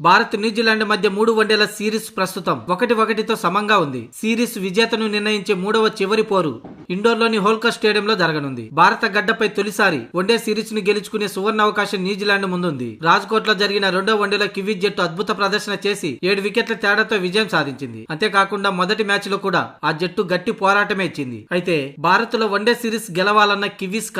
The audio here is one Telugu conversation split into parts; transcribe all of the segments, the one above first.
భారత్ న్యూజిలాండ్ మధ్య 3 వన్డేల సిరీస్ ప్రస్తుతం 1-1తో సమంగా ఉంది. సిరీస్ విజేతను నిర్ణయించే 3వ చివరి పోరు ఇండోర్లోని హోల్కర్ స్టేడియంలో జరగనుంది. భారత గడ్డపై తొలిసారి వన్డే సిరీస్ ను గెలుచుకునే సువర్ణ అవకాశం న్యూజిలాండ్ ముందుంది. రాజ్కోట్ లో జరిగిన 2వ వన్డేలో కివీస్ జట్టు అద్భుత ప్రదర్శన చేసి 7 వికెట్ల తేడాతో విజయం సాధించింది. అంతేకాకుండా మొదటి మ్యాచ్ లో కూడా ఆ జట్టు గట్టి పోరాటమే ఇచ్చింది. అయితే భారత్ లో వన్డే సిరీస్ గెలవాలన్న కివీస్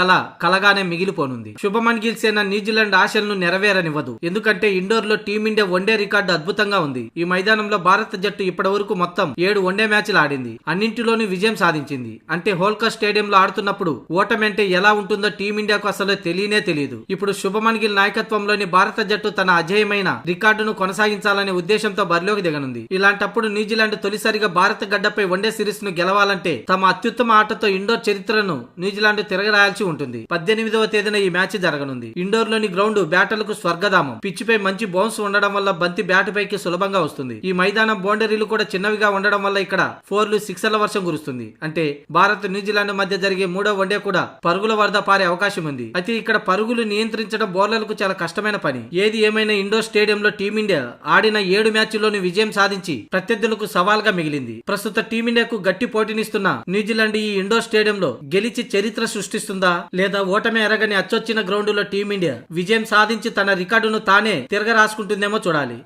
కలగానే మిగిలిపోనుంది. శుభమన్ గిల్ సేన న్యూజిలాండ్ ఆశలను నెరవేరనివ్వదు. ఎందుకంటే ఇండోర్ లో టీమిండియా వన్డే రికార్డు అద్భుతంగా ఉంది. ఈ మైదానంలో భారత జట్టు ఇప్పటి వరకు మొత్తం 7 వన్డే మ్యాచ్లు ఆడింది. అన్నింటిలోనూ విజయం సాధించింది. అంటే హోల్కర్ స్టేడియంలో ఆడుతున్నప్పుడు ఓటమి అంటే ఎలా ఉంటుందో టీమిండియాకు అసలు తెలియదు. ఇప్పుడు శుభమన్ గిల్ నాయకత్వంలోని భారత జట్టు తన అజేయమైన రికార్డును కొనసాగించాలనే ఉద్దేశంతో బరిలోకి దిగనుంది. ఇలాంటప్పుడు న్యూజిలాండ్ తొలిసారిగా భారత గడ్డపై వన్డే సిరీస్ ను గెలవాలంటే తమ అత్యుత్తమ ఆటతో ఇండోర్ చరిత్రను న్యూజిలాండ్ తిరగరాయాల్సి ఉంటుంది. 18వ తేదీన ఈ మ్యాచ్ జరగనుంది. ఇండోర్ లోని గ్రౌండ్ బ్యాటర్లకు స్వర్గధామం. పిచ్ పై మంచి బౌన్స్ ఉండడం వల్ల బంతి బ్యాట్ పైకి సులభంగా వస్తుంది. ఈ మైదానం బౌండరీలు కూడా చిన్నవిగా ఉండడం వల్ల ఇక్కడ 4లు 6ల వర్షం కురుస్తుంది. అంటే భారత్ న్యూజిలాండ్ మధ్య జరిగే 3వ వన్డే కూడా పరుగుల వరద పారే అవకాశం ఉంది. అయితే ఇక్కడ పరుగులు నియంత్రించడం బౌలర్లకు చాలా కష్టమైన పని. ఏది ఏమైనా ఇండోర్ స్టేడియంలో టీమిండియా ఆడిన 7 మ్యాచ్ల్లోని విజయం సాధించి ప్రత్యర్థులకు సవాల్గా మిగిలింది. ప్రస్తుత టీమిండియాకు గట్టి పోటీనిస్తున్న న్యూజిలాండ్ ఈ ఇండోర్ స్టేడియంలో గెలిచి చరిత్ర సృష్టిస్తుందా లేదా ఓటమి ఎరగని అచ్చొచ్చిన గ్రౌండ్ లో టీమిండియా విజయం సాధించి తన రికార్డును తానే తిరగరాసుకుంటుందేమో చూడాలి.